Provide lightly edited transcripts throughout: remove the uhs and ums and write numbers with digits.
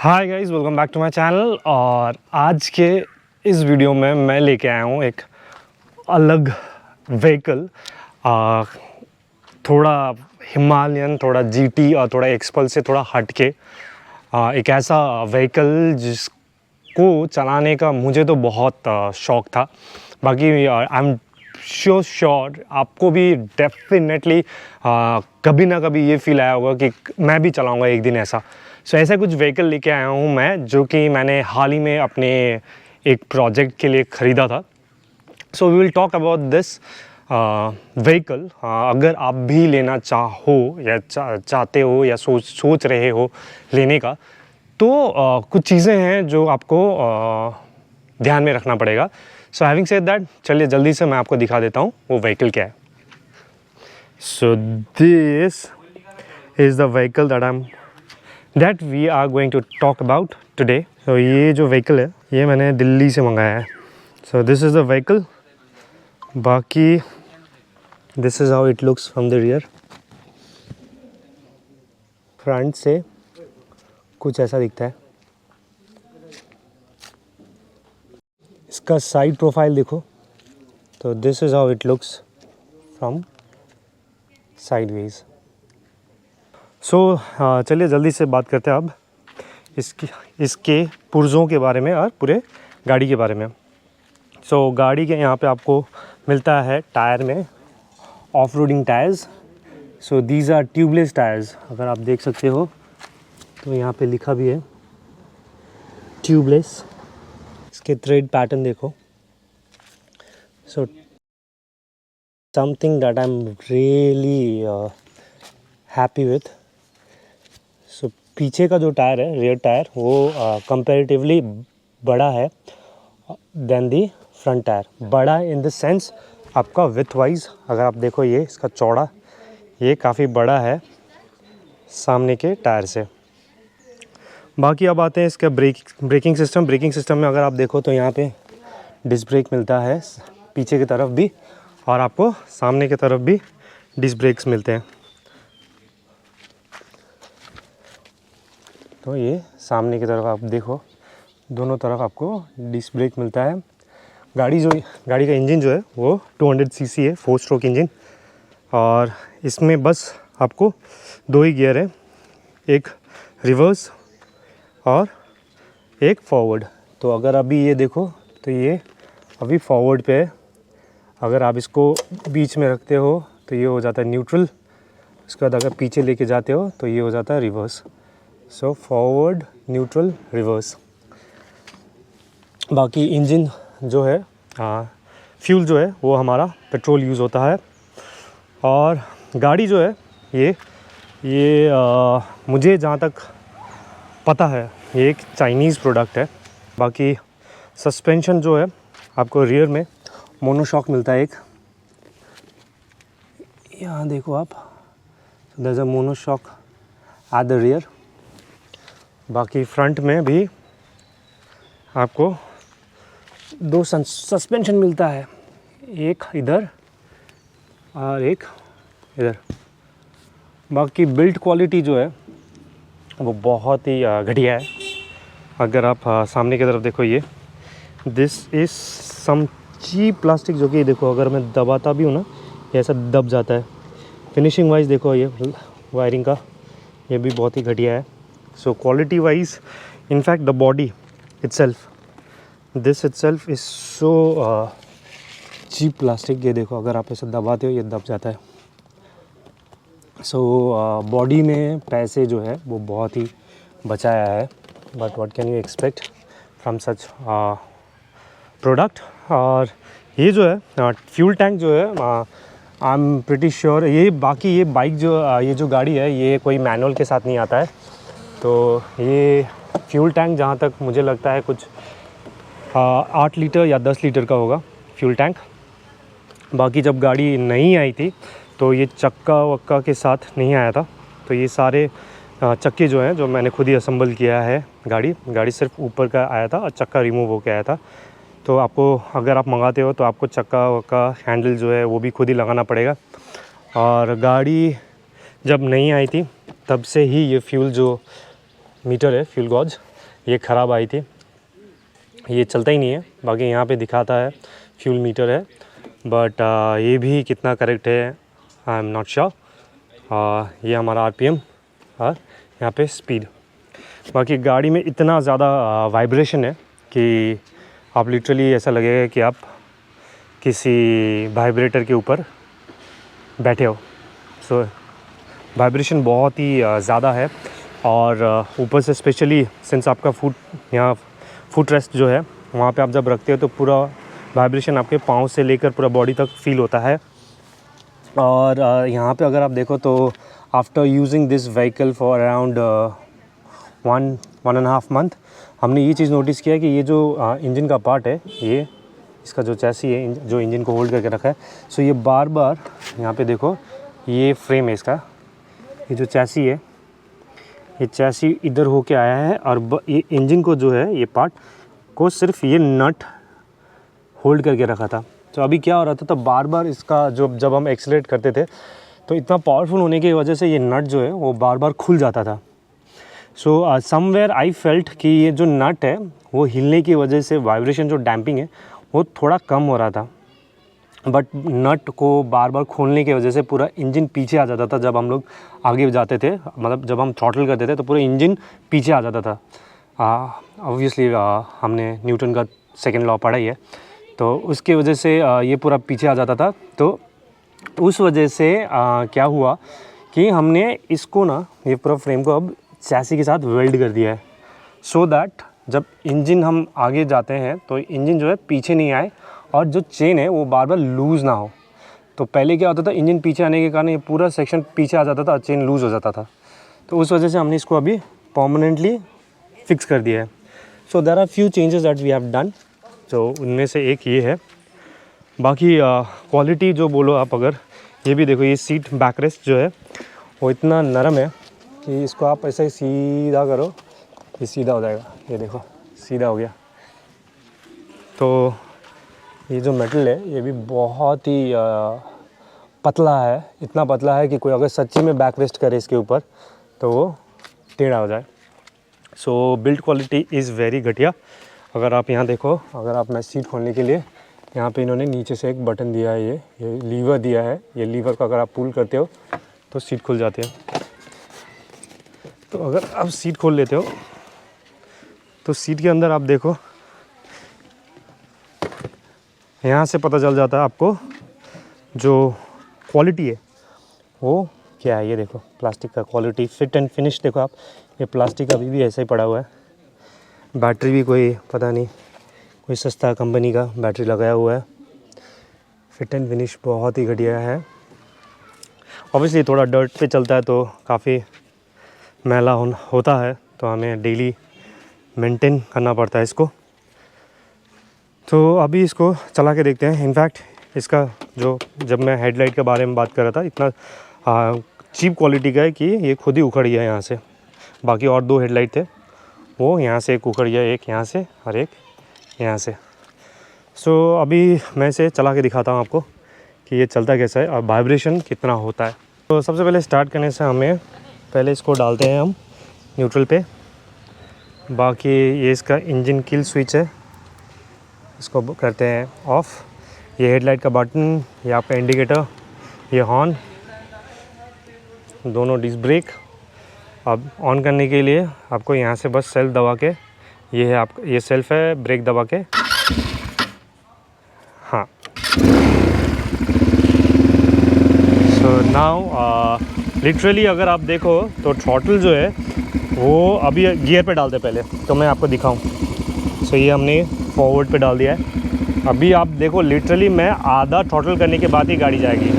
Hi guys, welcome back to my channel. और आज के इस वीडियो में मैं लेके आया हूँ एक अलग व्हीकल, थोड़ा हिमालयन, थोड़ा जीटी और थोड़ा एक्सपल से थोड़ा हटके एक ऐसा व्हीकल जिसको चलाने का मुझे तो बहुत शौक़ था। बाकी आई एम श्योर आपको भी डेफिनेटली कभी ना कभी ये फील आया होगा कि मैं भी चलाऊँगा एक दिन ऐसा। सो ऐसा कुछ व्हीकल लेके आया हूँ मैं, जो कि मैंने हाल ही में अपने एक प्रोजेक्ट के लिए ख़रीदा था। So we will talk about this vehicle. अगर आप भी लेना चाहो या चाहते हो या सोच रहे हो लेने का, तो कुछ चीज़ें हैं जो आपको ध्यान में रखना पड़ेगा। सो हैविंग सेड दैट, चलिए जल्दी से मैं आपको दिखा देता हूँ वो व्हीकल क्या है। So this is the vehicle that we are going to talk about today. So ये जो vehicle है ये मैंने दिल्ली से मंगाया है. So this is the vehicle. बाकी this is how it looks from the rear. Front से कुछ ऐसा दिखता है. इसका साइड प्रोफाइल देखो. तो this is how it looks from sideways. सो चलिए जल्दी से बात करते हैं अब इसके पुर्ज़ों के बारे में और पूरे गाड़ी के बारे में। सो गाड़ी के यहाँ पे आपको मिलता है टायर में off roading tyres. So these are tubeless tyres. अगर आप देख सकते हो तो यहाँ पे लिखा भी है ट्यूबलेस। इसके थ्रेड पैटर्न देखो। So something that I am really happy with. So पीछे का जो टायर है, रियर टायर, वो कंपैरेटिवली बड़ा है देन दी फ्रंट टायर। बड़ा इन द सेंस आपका विथ वाइज अगर आप देखो, ये इसका चौड़ा ये काफ़ी बड़ा है सामने के टायर से। बाकी अब आते हैं इसका ब्रेकिंग सिस्टम। ब्रेकिंग सिस्टम में अगर आप देखो तो यहाँ पे डिस्क ब्रेक मिलता है पीछे की तरफ भी, और आपको सामने की तरफ भी डिस्क ब्रेक्स मिलते हैं। तो ये सामने की तरफ आप देखो, दोनों तरफ आपको डिस्क ब्रेक मिलता है। गाड़ी का इंजन जो है वो 200 सीसी है, 4 स्ट्रोक इंजन। और इसमें बस आपको 2 ही गियर है, एक रिवर्स और एक फॉरवर्ड। तो अगर अभी ये देखो तो ये अभी फॉरवर्ड पे है। अगर आप इसको बीच में रखते हो तो ये हो जाता है न्यूट्रल। उसके बाद अगर पीछे लेके जाते हो तो ये हो जाता है reverse. So forward, neutral, reverse. बाकी इंजन जो है, फ्यूल जो है वो हमारा पेट्रोल यूज़ होता है। और गाड़ी जो है ये मुझे जहाँ तक पता है ये एक चाइनीज़ प्रोडक्ट है। बाकी सस्पेंशन जो है आपको रियर में मोनोशॉक मिलता है एक। यहाँ देखो आप, there is a monoshock at the rear. बाकी फ्रंट में भी आपको 2 सस्पेंशन मिलता है, एक इधर और एक इधर। बाकी बिल्ड क्वालिटी जो है वो बहुत ही घटिया है। अगर आप सामने की तरफ देखो, ये this is some cheap plastic, जो कि देखो अगर मैं दबाता भी हूँ ना ये ऐसा दब जाता है। फिनिशिंग वाइज देखो, ये वायरिंग का ये भी बहुत ही घटिया है। So quality wise, in fact the body itself, this itself is so cheap plastic। ये देखो अगर आप इसे दबाते हो ये दब जाता है। So बॉडी में पैसे जो है वो बहुत ही बचाया है। But what can you expect from such product. और ये जो है फ्यूल टैंक जो है, आई एम प्रिटी श्योर ये बाइक ये जो गाड़ी है ये कोई मैनुअल के साथ नहीं आता है। तो ये फ्यूल टैंक जहाँ तक मुझे लगता है कुछ 8 लीटर या 10 लीटर का होगा फ्यूल टैंक। बाकी जब गाड़ी नहीं आई थी तो ये चक्का वक्का के साथ नहीं आया था। तो ये सारे चक्के जो हैं जो मैंने खुद ही असेंबल किया है। गाड़ी सिर्फ ऊपर का आया था और चक्का रिमूव होकर आया था। तो आपको अगर आप मंगाते हो तो आपको चक्का वक्का हैंडल जो है वो भी खुद ही लगाना पड़ेगा। और गाड़ी जब नहीं आई थी तब से ही ये फ्यूल जो मीटर है, फ्यूल गॉज, ये ख़राब आई थी, ये चलता ही नहीं है। बाकी यहाँ पे दिखाता है फ्यूल मीटर है, बट ये भी कितना करेक्ट है आई एम नॉट श्योर। ये हमारा RPM और यहाँ पे स्पीड। बाकी गाड़ी में इतना ज़्यादा वाइब्रेशन है कि आप लिटरली ऐसा लगेगा कि आप किसी वाइब्रेटर के ऊपर बैठे हो। सो वाइब्रेशन बहुत ही ज़्यादा है, और ऊपर से स्पेशली सिंस आपका फुट रेस्ट जो है वहाँ पे आप जब रखते हो तो पूरा वाइब्रेशन आपके पाँव से लेकर पूरा बॉडी तक फील होता है। और यहाँ पे अगर आप देखो तो after using this vehicle for around 1.5 month, हमने ये चीज़ नोटिस किया कि ये जो इंजन का पार्ट है, ये इसका जो चैसी है जो इंजन को होल्ड करके रखा है, सो ये बार बार यहाँ पे देखो, ये फ्रेम है इसका, ये जो चैसी है, ये चैसी इधर होके आया है, और ये इंजन को जो है ये पार्ट को सिर्फ ये नट होल्ड करके रखा था। तो अभी क्या हो रहा था, तो बार बार इसका जब हम एक्सेलरेट करते थे तो इतना पावरफुल होने की वजह से ये नट जो है वो बार बार खुल जाता था। सो समवेयर आई फेल्ट कि ये जो नट है वो हिलने की वजह से वाइब्रेशन जो डैम्पिंग है वो थोड़ा कम हो रहा था, बट नट को बार बार खोलने की वजह से पूरा इंजन पीछे आ जाता था। जब हम लोग आगे जाते थे, मतलब जब हम थ्रॉटल करते थे तो पूरा इंजन पीछे आ जाता था। ऑब्वियसली हमने न्यूटन का सेकेंड लॉ पढ़ा ही है, तो उसकी वजह से ये पूरा पीछे आ जाता था। तो उस वजह से क्या हुआ कि हमने इसको ना, ये पूरा फ्रेम को अब चैसी के साथ वेल्ड कर दिया है, सो दैट जब इंजन हम आगे जाते हैं तो इंजन जो है पीछे नहीं आए और जो चेन है वो बार बार लूज़ ना हो। तो पहले क्या होता था, इंजन पीछे आने के कारण ये पूरा सेक्शन पीछे आ जाता था, चेन लूज़ हो जाता था। तो उस वजह से हमने इसको अभी परमानेंटली फिक्स कर दिया है। So there are few changes that we have done, तो उनमें से एक ये है। बाकी क्वालिटी जो बोलो आप, अगर ये भी देखो, ये सीट बैकरेस्ट जो है वो इतना नरम है कि इसको आप ऐसे ही सीधा करो, ये सीधा हो जाएगा। ये देखो सीधा हो गया। तो ये जो मेटल है ये भी बहुत ही पतला है, इतना पतला है कि कोई अगर सच्ची में बैकरेस्ट करे इसके ऊपर तो वो टेढ़ा हो जाए। सो बिल्ड क्वालिटी इज़ वेरी घटिया। अगर आप यहाँ देखो, अगर आप मैं सीट खोलने के लिए यहाँ पे इन्होंने नीचे से एक बटन दिया है, ये लीवर दिया है। ये लीवर का अगर आप पुल करते हो तो सीट खुल जाती है। तो अगर आप सीट खोल लेते हो तो सीट के अंदर आप देखो, यहाँ से पता चल जाता है आपको जो क्वालिटी है वो क्या है। ये देखो प्लास्टिक का क्वालिटी, फिट एंड फिनिश देखो आप, ये प्लास्टिक अभी भी ऐसा ही पड़ा हुआ है। बैटरी भी कोई पता नहीं, कोई सस्ता कंपनी का बैटरी लगाया हुआ है। फिट एंड फिनिश बहुत ही घटिया है। ऑब्वियसली थोड़ा डर्ट पे चलता है तो काफ़ी मैला होता है, तो हमें डेली मेंटेन करना पड़ता है इसको। तो अभी इसको चला के देखते हैं। इनफैक्ट इसका जो, जब मैं हेडलाइट के बारे में बात कर रहा था, इतना चीप क्वालिटी का है कि ये खुद ही उखड़ गया यहाँ से। बाकी और 2 हेडलाइट थे, वो यहाँ से एक उखड़ गया, एक यहाँ से और एक यहाँ से। सो अभी मैं इसे चला के दिखाता हूँ आपको कि ये चलता कैसा है और वाइब्रेशन कितना होता है। तो सबसे पहले स्टार्ट करने से हमें पहले इसको डालते हैं हम न्यूट्रल पे। बाकी ये इसका इंजन किल स्विच है, इसको करते हैं ऑफ़। ये हेडलाइट का बटन, ये आपका इंडिकेटर, ये हॉर्न, दोनों डिस्क ब्रेक। अब ऑन करने के लिए आपको यहाँ से बस सेल्फ दबा के, ये है आपका, ये सेल्फ है, ब्रेक दबा के, हाँ। सो नाउ लिटरली अगर आप देखो तो थ्रॉटल जो है वो अभी गियर पे डालते पहले, तो मैं आपको दिखाऊं। सो ये हमने फॉरवर्ड पे डाल दिया है। अभी आप देखो लिटरली मैं आधा थ्रॉटल करने के बाद ही गाड़ी जाएगी।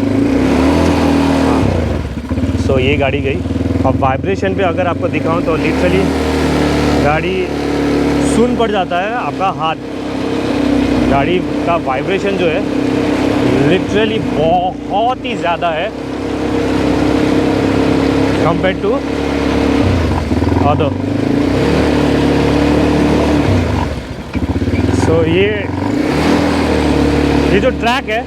सो ये गाड़ी गई। अब वाइब्रेशन पे अगर आपको दिखाऊं तो लिटरली गाड़ी सुन पड़ जाता है आपका हाथ। गाड़ी का वाइब्रेशन जो है लिटरली बहुत ही ज़्यादा है कंपेयर टू अदर। सो ये जो ट्रैक है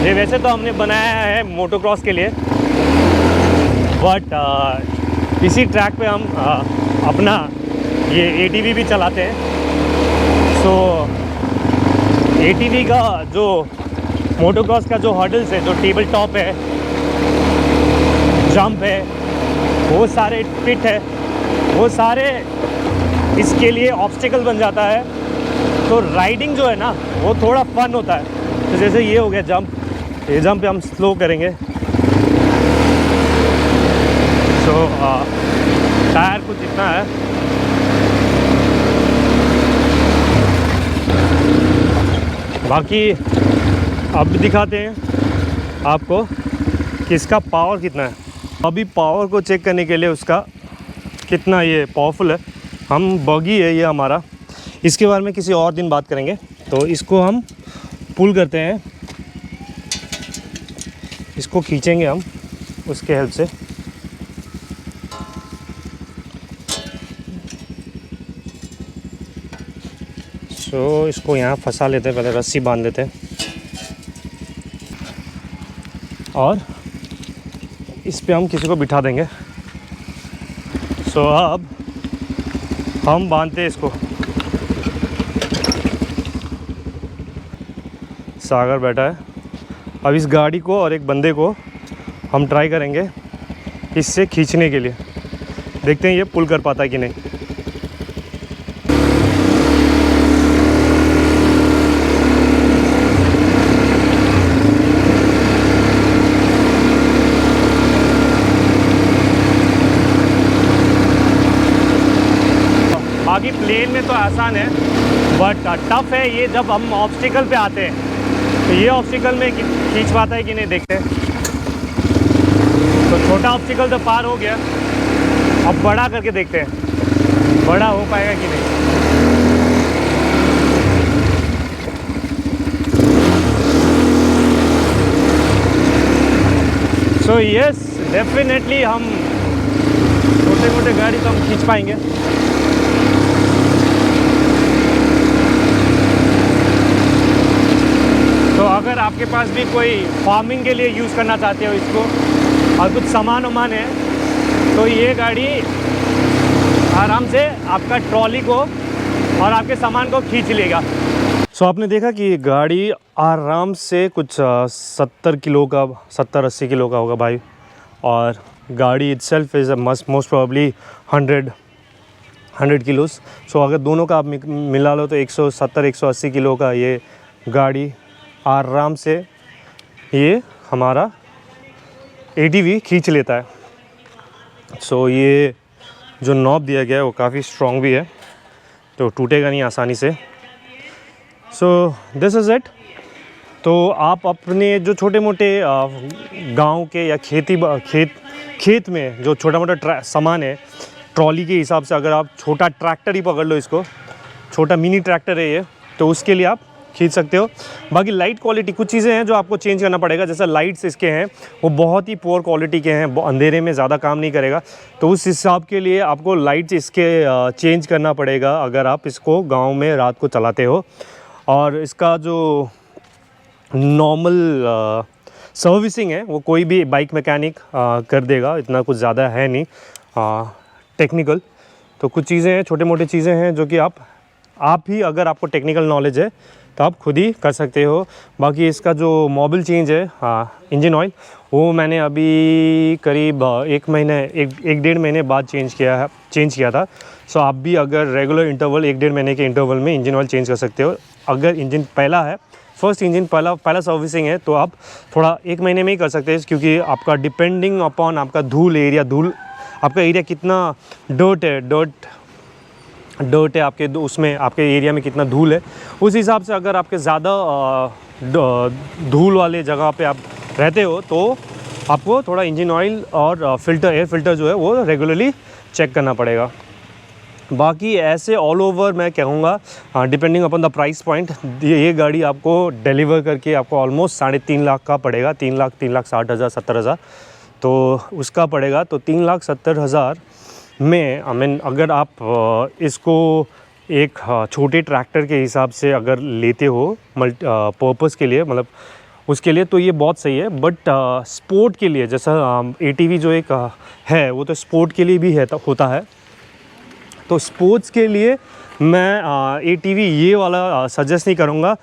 ये वैसे तो हमने बनाया है मोटोक्रॉस के लिए, बट इसी ट्रैक पे हम अपना ये ATV भी चलाते हैं। सो ATV का जो मोटोक्रॉस का जो हर्डल्स है, जो टेबल टॉप है, जंप है, वो सारे पिट है, वो सारे इसके लिए ऑब्स्टिकल बन जाता है। तो राइडिंग जो है ना वो थोड़ा फन होता है। तो जैसे ये हो गया जंप, ये जंप पे हम स्लो करेंगे। सो टायर कुछ इतना है। बाकी अब दिखाते हैं आपको कि इसका पावर कितना है। अभी पावर को चेक करने के लिए उसका कितना ये पावरफुल है। हम बगी है ये हमारा, इसके बारे में किसी और दिन बात करेंगे। तो इसको हम पुल करते हैं, इसको खींचेंगे हम उसके हेल्प से। सो इसको यहाँ फंसा लेते हैं, पहले रस्सी बांध लेते हैं और इस पे हम किसी को बिठा देंगे। सो अब हम बांधते हैं इसको। सागर बैठा है। अब इस गाड़ी को और एक बंदे को हम ट्राई करेंगे इससे खींचने के लिए। देखते हैं ये पुल कर पाता है कि नहीं। बाकी प्लेन में तो आसान है, बट टफ है ये जब हम ऑब्स्टिकल पे आते हैं। तो ये ऑब्स्टिकल में खींच पाता है कि नहीं देखते हैं। तो छोटा ऑब्स्टिकल तो पार हो गया, अब बड़ा करके देखते हैं बड़ा हो पाएगा कि नहीं। सो यस, डेफिनेटली हम छोटे मोटे गाड़ी तो हम खींच पाएंगे। तो अगर आपके पास भी कोई फार्मिंग के लिए यूज़ करना चाहते हो इसको और कुछ सामान वामान है, तो ये गाड़ी आराम से आपका ट्रॉली को और आपके सामान को खींच लेगा। सो आपने देखा कि ये गाड़ी आराम से कुछ 70 किलो का, 70-80 किलो का होगा भाई। और गाड़ी itself is most probably 100 kilos. So अगर दोनों का आप मिला लो तो 170-180 किलो का ये गाड़ी आराम से ये हमारा ATV खींच लेता है। सो ये जो नॉब दिया गया है वो काफ़ी स्ट्रॉन्ग भी है, तो टूटेगा नहीं आसानी से। So this is it. तो आप अपने जो छोटे मोटे गांव के या खेत में जो छोटा मोटा सामान है, ट्रॉली के हिसाब से अगर आप छोटा ट्रैक्टर ही पकड़ लो, इसको छोटा मिनी ट्रैक्टर है ये, तो उसके लिए आप खींच सकते हो। बाकी लाइट क्वालिटी कुछ चीज़ें हैं जो आपको चेंज करना पड़ेगा। जैसा लाइट्स इसके हैं वो बहुत ही पुअर क्वालिटी के हैं, अंधेरे में ज़्यादा काम नहीं करेगा। तो उस हिसाब के लिए आपको लाइट्स इसके चेंज करना पड़ेगा अगर आप इसको गांव में रात को चलाते हो। और इसका जो नॉर्मल सर्विसिंग है वो कोई भी बाइक मैकेनिक कर देगा, इतना कुछ ज़्यादा है नहीं टेक्निकल। तो कुछ चीज़ें हैं, छोटे मोटे चीज़ें हैं जो कि आप ही अगर आपको टेक्निकल नॉलेज है तो आप खुद ही कर सकते हो। बाकी इसका जो मोबिल चेंज है, इंजन ऑयल, वो मैंने अभी करीब एक 1-1.5 महीने बाद चेंज किया था। सो आप भी अगर रेगुलर इंटरवल 1-1.5 महीने के इंटरवल में इंजन ऑयल चेंज कर सकते हो। अगर इंजन पहला है, फर्स्ट इंजन पहला सर्विसिंग है, तो आप थोड़ा 1 महीने में ही कर सकते हैं, क्योंकि आपका डिपेंडिंग अपॉन आपका धूल आपका एरिया कितना डर्ट है आपके उसमें, आपके एरिया में कितना धूल है, उस हिसाब से अगर आपके ज़्यादा धूल वाले जगह पे आप रहते हो तो आपको थोड़ा इंजन ऑयल और एयर फिल्टर जो है वो रेगुलरली चेक करना पड़ेगा। बाकी ऐसे ऑल ओवर मैं कहूँगा, depending upon the price point, ये गाड़ी आपको डिलीवर करके आपको ऑलमोस्ट 3.5 लाख का पड़ेगा। 3 लाख 60,000 70,000 तो उसका पड़ेगा। तो 3,70,000 में अगर आप इसको एक छोटे ट्रैक्टर के हिसाब से अगर लेते हो पर्पस के लिए, मतलब उसके लिए, तो ये बहुत सही है। बट स्पोर्ट के लिए, जैसा ATV जो एक है वो तो स्पोर्ट के लिए भी होता है, तो स्पोर्ट्स के लिए मैं ATV ये वाला सजेस्ट नहीं करूँगा।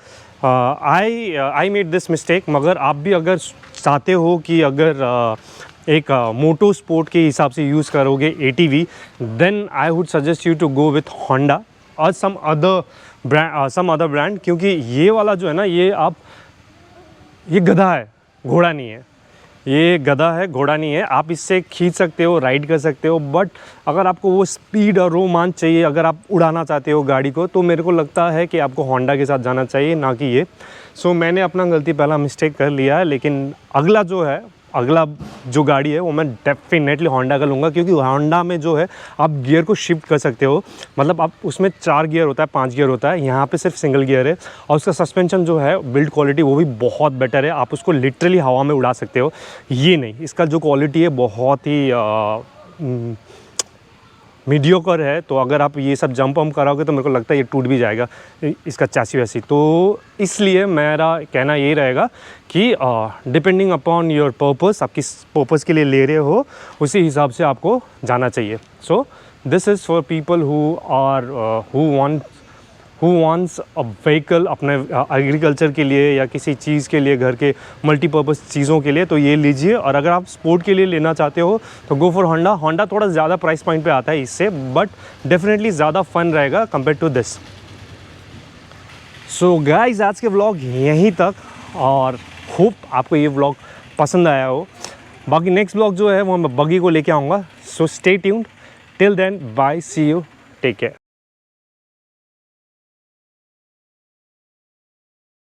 आई मेड दिस मिस्टेक, मगर आप भी अगर चाहते हो कि अगर एक मोटो स्पोर्ट के हिसाब से यूज़ करोगे ATV, then I would suggest you to go with Honda और सम अदर ब्रांड, क्योंकि ये वाला जो है ना, ये गधा है, घोड़ा नहीं है। ये गधा है, घोड़ा नहीं है। आप इससे खींच सकते हो, राइड कर सकते हो, बट अगर आपको वो स्पीड और रोमांच चाहिए, अगर आप उड़ाना चाहते हो गाड़ी को, तो मेरे को लगता है कि आपको होंडा के साथ जाना चाहिए, ना कि ये। सो मैंने अपना गलती पहला मिस्टेक कर लिया है, लेकिन अगला जो गाड़ी है वो मैं डेफिनेटली होंडा का लूँगा, क्योंकि होंडा में जो है आप गियर को शिफ्ट कर सकते हो। मतलब आप उसमें 4 गियर होता है, 5 गियर होता है, यहाँ पे सिर्फ सिंगल गियर है। और उसका सस्पेंशन जो है, बिल्ड क्वालिटी वो भी बहुत बेटर है। आप उसको लिटरली हवा में उड़ा सकते हो। ये नहीं, इसका जो क्वालिटी है बहुत ही मीडियोकर है। तो अगर आप ये सब जंप वम्प कराओगे तो मेरे को लगता है ये टूट भी जाएगा, इसका चैसी वैसी। तो इसलिए मेरा कहना ये रहेगा कि डिपेंडिंग अपॉन योर पर्पस, आप किस पर्पस के लिए ले रहे हो, उसी हिसाब से आपको जाना चाहिए। So this is for people who wants a vehicle अपने एग्रीकल्चर के लिए या किसी चीज़ के लिए, घर के मल्टीपर्पज़ चीज़ों के लिए, तो ये लीजिए। और अगर आप स्पोर्ट के लिए लेना चाहते हो तो गो फॉर होंडा। होंडा थोड़ा ज़्यादा प्राइस पॉइंट पे आता है इससे, बट डेफिनेटली ज़्यादा फन रहेगा compare to this. So guys, आज के व्लॉग यहीं तक, और होप आपको ये व्लॉग पसंद आया हो। बाकी नेक्स्ट व्लॉग जो है वो मैं बगी को लेके आऊँगा। So stay tuned, till then bye, see you, take care.